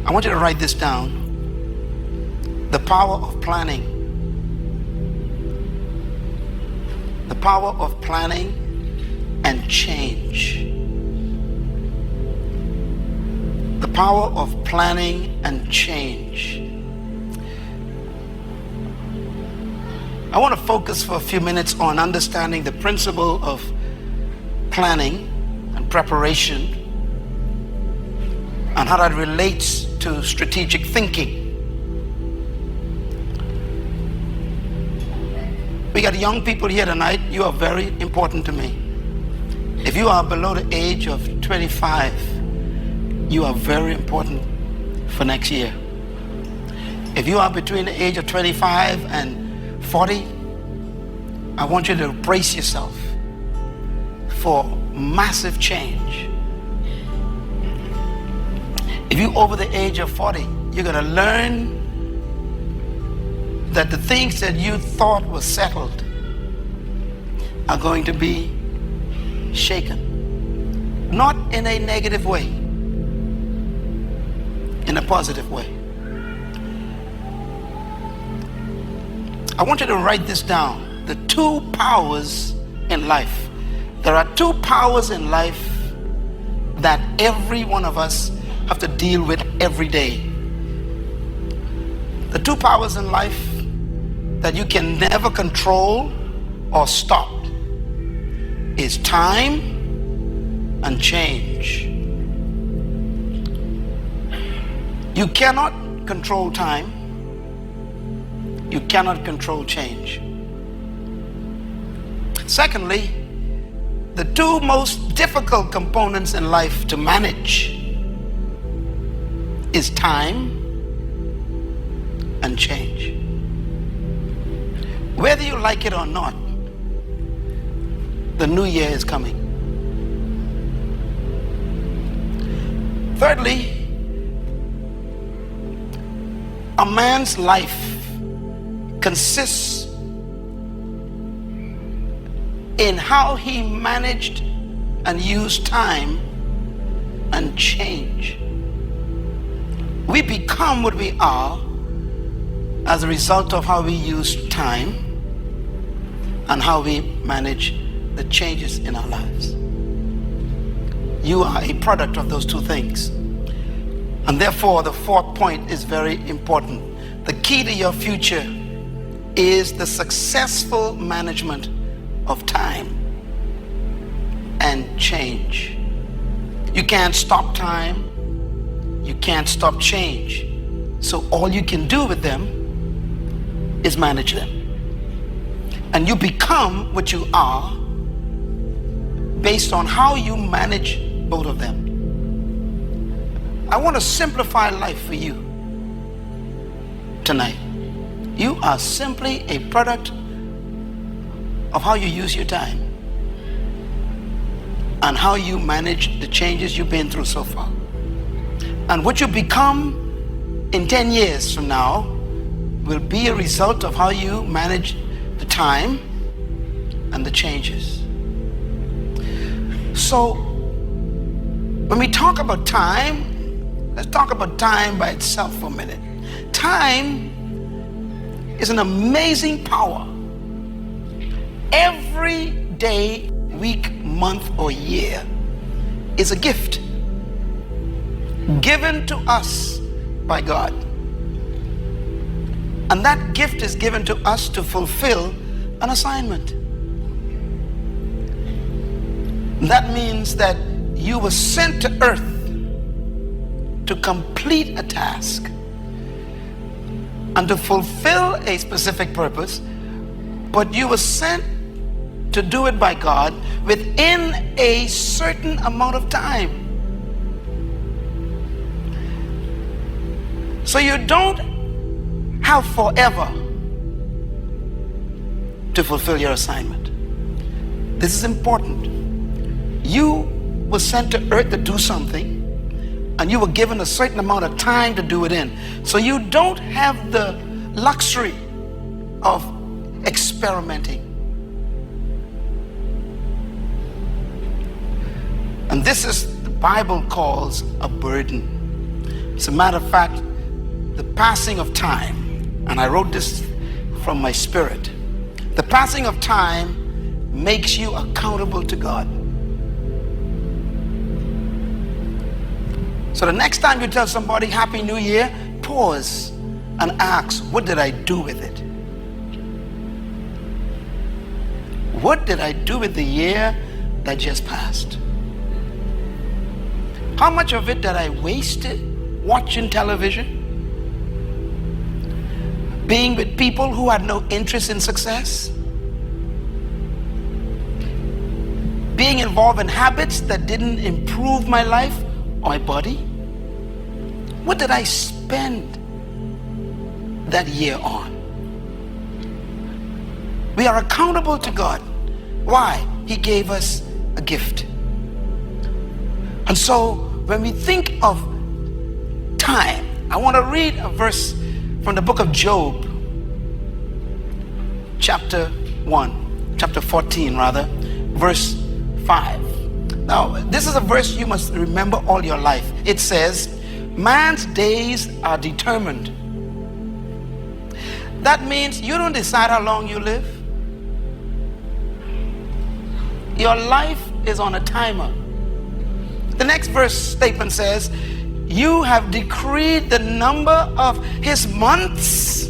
I want you to write this down. The power of planning. The power of planning and change. The power of planning and change. I want to focus for a few minutes on understanding the principle of planning and preparation and how that relates to strategic thinking. We got young people here tonight. You are very important to me. If you are below the age of 25, you are very important for next year. If you are between the age of 25 and 40, I want you to brace yourself for massive change. If you're over the age of 40, you're going to learn that the things that you thought were settled are going to be shaken. Not in a negative way, in a positive way. I want you to write this down. The two powers in life. There are two powers in life that every one of us have to deal with every day. The two powers in life that you can never control or stop is time and change. You cannot control time. You cannot control change. Secondly, the two most difficult components in life to manage is time and change. Whether you like it or not, the new year is coming. Thirdly, a man's life consists in how he managed and used time and change. We become what we are as a result of how we use time and how we manage the changes in our lives. You are a product of those two things. And therefore, the fourth point is very important. The key to your future is the successful management of time and change. You can't stop time. You can't stop change. So all you can do with them is manage them. And you become what you are based on how you manage both of them. I want to simplify life for you tonight. You are simply a product of how you use your time and how you manage the changes you've been through so far. And what you become in 10 years from now will be a result of how you manage the time and the changes. So when we talk about time, let's talk about time by itself for a minute. Time is an amazing power. Every day, week, month, or year is a gift given to us by God. And that gift is given to us to fulfill an assignment. That means that you were sent to earth to complete a task and to fulfill a specific purpose, but you were sent to do it by God within a certain amount of time. So you don't have forever to fulfill your assignment. This is important. You were sent to earth to do something, and you were given a certain amount of time to do it in. So you don't have the luxury of experimenting. And this is the Bible calls a burden. As a matter of fact, the passing of time, and I wrote this from my spirit, the passing of time makes you accountable to God. So the next time you tell somebody Happy New Year, pause and ask, what did I do with it? What did I do with the year that just passed? How much of it did I waste watching television? Being with people who had no interest in success? Being involved in habits that didn't improve my life or my body? What did I spend that year on? We are accountable to God. Why? He gave us a gift. And so when we think of time, I want to read a verse from the book of Job, chapter 14 rather, verse 5. Now, this is a verse you must remember all your life. It says, man's days are determined. That means you don't decide how long you live. Your life is on a timer. The next verse statement says, you have decreed the number of his months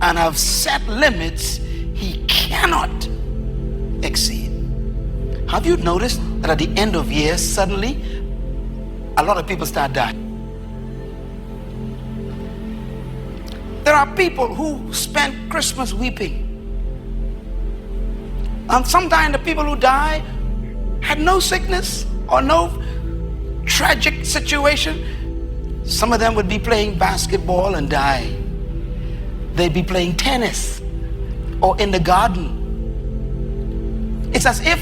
and have set limits he cannot exceed. Have you noticed that at the end of years, suddenly, a lot of people start dying? There are people who spend Christmas weeping. And sometimes the people who die had no sickness or no tragic situation. Some of them would be playing basketball and die. They'd be playing tennis or in the garden. It's as if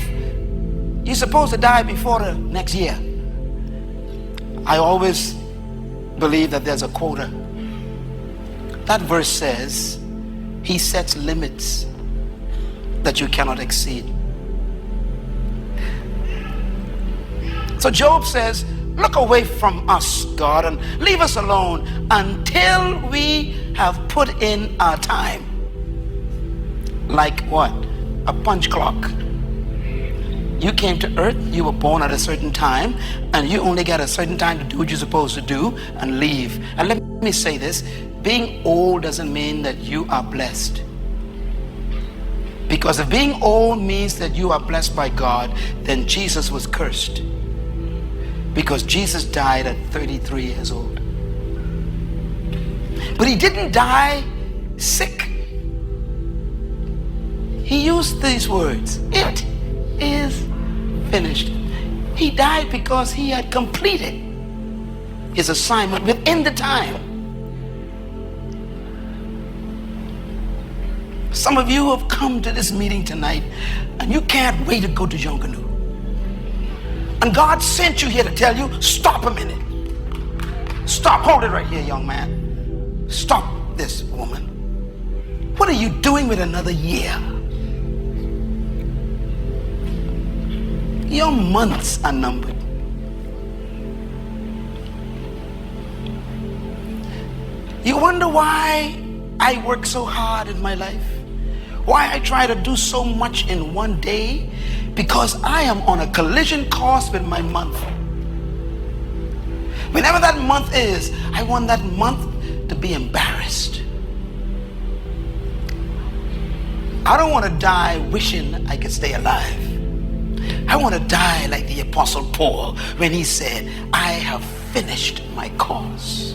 you're supposed to die before the next year. I always believe that there's a quota. That verse says he sets limits that you cannot exceed. So Job says, look away from us, God, and leave us alone until we have put in our time. Like what? A punch clock. You came to earth, you were born at a certain time, and you only get a certain time to do what you're supposed to do and leave. And let me say this, being old doesn't mean that you are blessed. Because if being old means that you are blessed by God, then Jesus was cursed. Because Jesus died at 33 years old. But he didn't die sick. He used these words, it is finished. He died because he had completed his assignment within the time. Some of you have come to this meeting tonight and you can't wait to go to Yonkanu. And God sent you here to tell you, stop a minute. Stop, hold it right here, young man. Stop this, woman. What are you doing with another year? Your months are numbered. You wonder why I work so hard in my life? Why I try to do so much in one day? Because I am on a collision course with my month. Whenever that month is, I want that month to be embarrassed. I don't want to die wishing I could stay alive. I want to die like the Apostle Paul when he said, I have finished my course.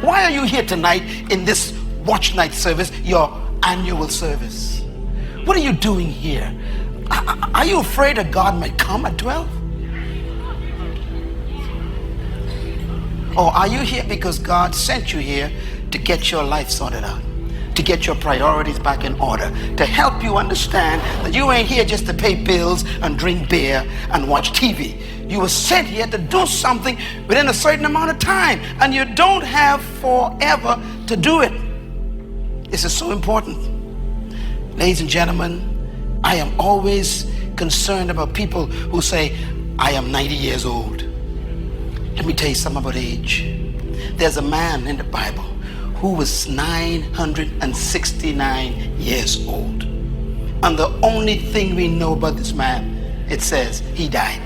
Why are you here tonight in this watch night service, your annual service? What are you doing here? Are you afraid that God might come at 12? Or are you here because God sent you here to get your life sorted out? To get your priorities back in order, to help you understand that you ain't here just to pay bills and drink beer and watch TV. You were sent here to do something within a certain amount of time, and you don't have forever to do it. This is so important. Ladies and gentlemen, I am always concerned about people who say, I am 90 years old. Let me tell you something about age. There's a man in the Bible who was 969 years old. And the only thing we know about this man, it says he died.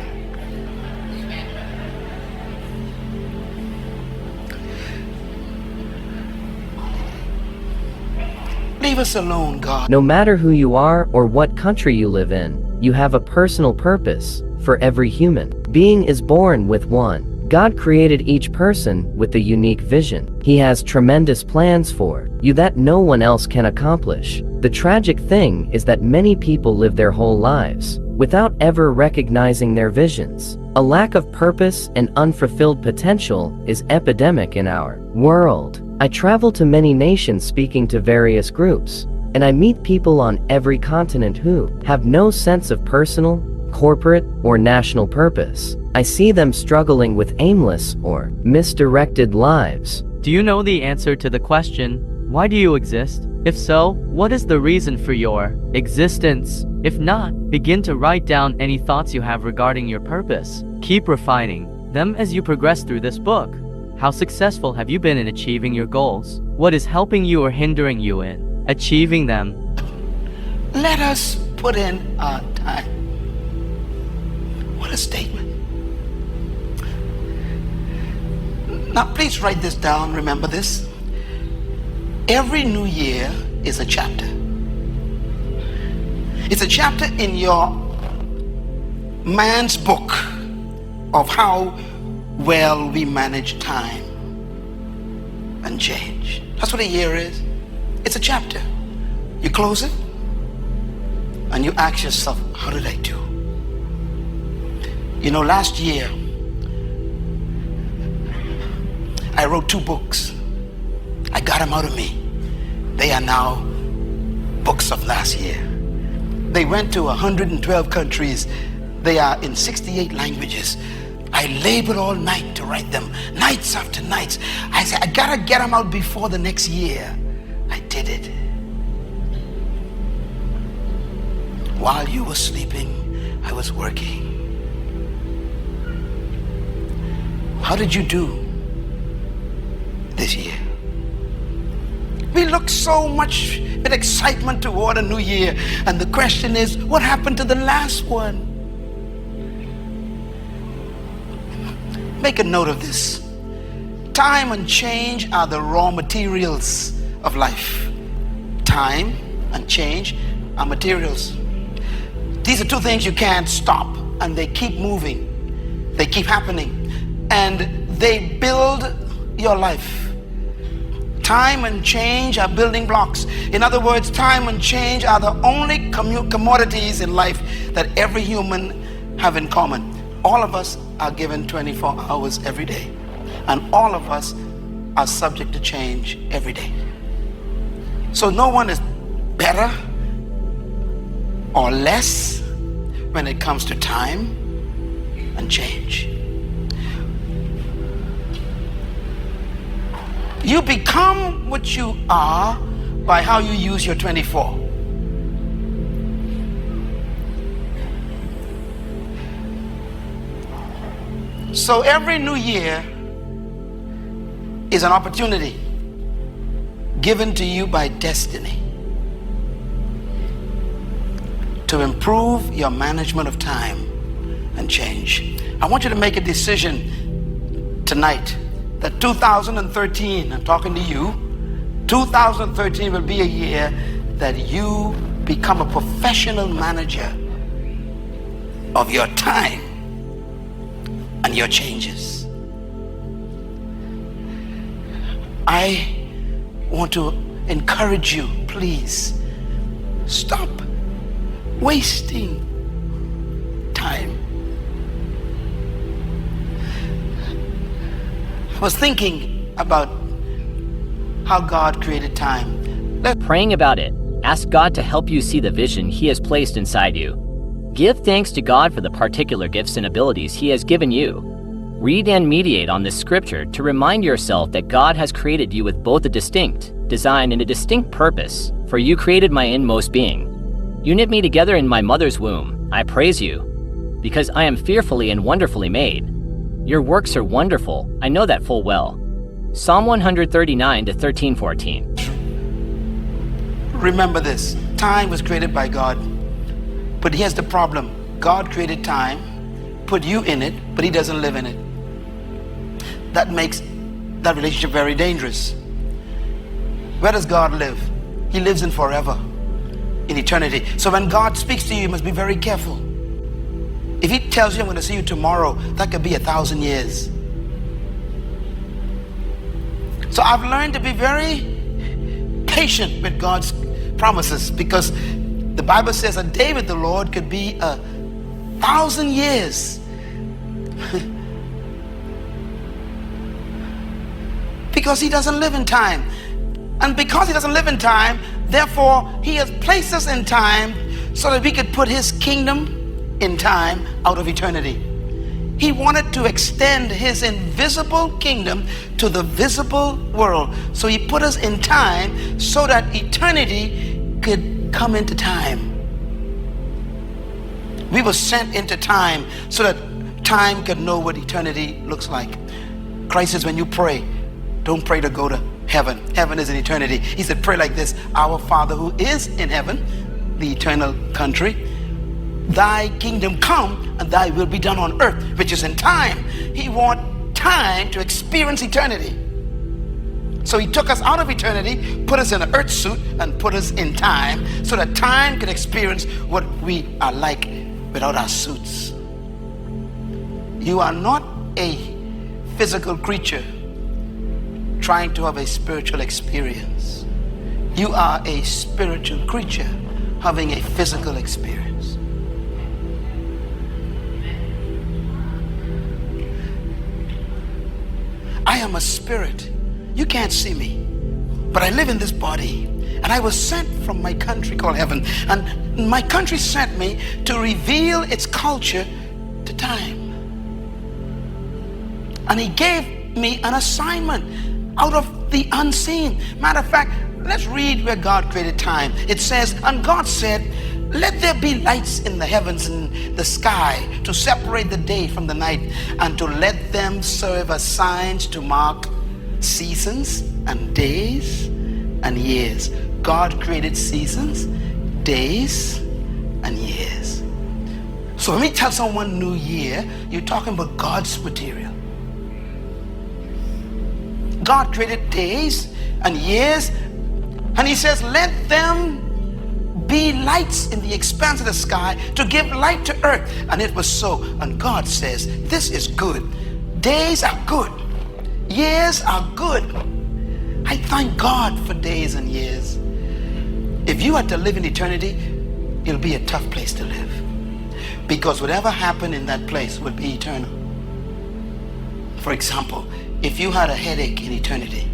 Leave us alone, God. No matter who you are or what country you live in, you have a personal purpose. For every human being is born with one. God created each person with a unique vision. He has tremendous plans for you that no one else can accomplish. The tragic thing is that many people live their whole lives without ever recognizing their visions. A lack of purpose and unfulfilled potential is epidemic in our world. I travel to many nations speaking to various groups, and I meet people on every continent who have no sense of personal, corporate, or national purpose. I see them struggling with aimless or misdirected lives. Do you know the answer to the question, why do you exist? If so, what is the reason for your existence? If not, begin to write down any thoughts you have regarding your purpose. Keep refining them as you progress through this book. How successful have you been in achieving your goals? What is helping you or hindering you in achieving them? Let us put in our time. What a statement. Now, please write this down. Remember this. Every new year is a chapter. It's a chapter in your man's book of how well we manage time and change. That's what a year is. It's a chapter. You close it and you ask yourself, how did I do? You know, last year I wrote 2 books. I got them out of me. They are now books of last year. They went to 112 countries. They are in 68 languages. I labored all night to write them, nights after nights. I said, I gotta get them out before the next year. I did it. While you were sleeping, I was working. How did you do this year? We look so much with excitement toward a new year, and the question is, what happened to the last one? Make a note of this. Time and change are the raw materials of life. Time and change are materials. These are 2 things you can't stop, and they keep moving. They keep happening, and they build your life. Time and change are building blocks. In other words, time and change are the only commodities in life that every human have in common. All of us are given 24 hours every day, and all of us are subject to change every day. So no one is better or less when it comes to time and change. You become what you are by how you use your 24. So every new year is an opportunity given to you by destiny to improve your management of time and change. I want you to make a decision tonight that 2013, I'm talking to you, 2013 will be a year that you become a professional manager of your time and your changes. I want to encourage you, please, stop wasting time. I was thinking about how God created time. Praying about it, ask God to help you see the vision He has placed inside you. Give thanks to God for the particular gifts and abilities He has given you. Read and meditate on this scripture to remind yourself that God has created you with both a distinct design and a distinct purpose, for you created my inmost being. You knit me together in my mother's womb. I praise you, because I am fearfully and wonderfully made. Your works are wonderful. I know that full well. Psalm 139 to 13:14. Remember this. Time was created by God. But here's the problem. God created time, put you in it, but he doesn't live in it. That makes that relationship very dangerous. Where does God live? He lives in forever, in eternity. So when God speaks to you, you must be very careful. If he tells you, I'm going to see you tomorrow, that could be 1,000 years. So I've learned to be very patient with God's promises, because the Bible says a day with the Lord could be 1,000 years. Because he doesn't live in time. And because he doesn't live in time, therefore he has placed us in time so that we could put his kingdom in time out of eternity. He wanted to extend his invisible kingdom to the visible world. So he put us in time so that eternity could come into time. We were sent into time so that time could know what eternity looks like. Christ says, when you pray, don't pray to go to heaven. Heaven is in eternity. He said, pray like this: Our Father who is in heaven, the eternal country, thy kingdom come and thy will be done on earth, which is in time. He wants time to experience eternity. So he took us out of eternity, put us in an earth suit, and put us in time so that time can experience what we are like without our suits. You are not a physical creature trying to have a spiritual experience. You are a spiritual creature having a physical experience. I am a spirit. You can't see me, but I live in this body, and I was sent from my country called heaven, and my country sent me to reveal its culture to time. And he gave me an assignment out of the unseen. Matter of fact, let's read where God created time. It says, and God said, let there be lights in the heavens and the sky to separate the day from the night, and to let them serve as signs to mark seasons and days and years. God created seasons, days, and years. So when we tell someone New Year, you're talking about God's material. God created days and years, and he says, let them be lights in the expanse of the sky to give light to earth. And it was so. And God says, this is good. Days are good. Years are good. I thank God for days and years. If you had to live in eternity, it'll be a tough place to live, because whatever happened in that place would be eternal. For example, if you had a headache in eternity,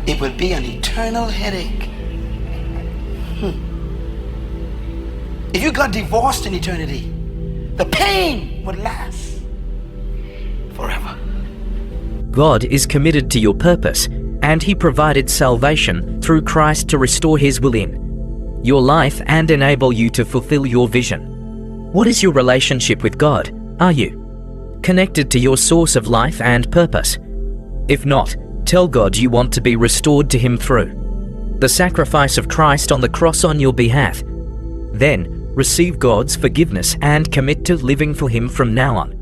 it would be an eternal headache. If you got divorced in eternity, the pain would last forever. God is committed to your purpose, and he provided salvation through Christ to restore his will in your life and enable you to fulfill your vision. What is your relationship with God? Are you connected to your source of life and purpose? If not, tell God you want to be restored to him through the sacrifice of Christ on the cross on your behalf. Then, receive God's forgiveness and commit to living for him from now on.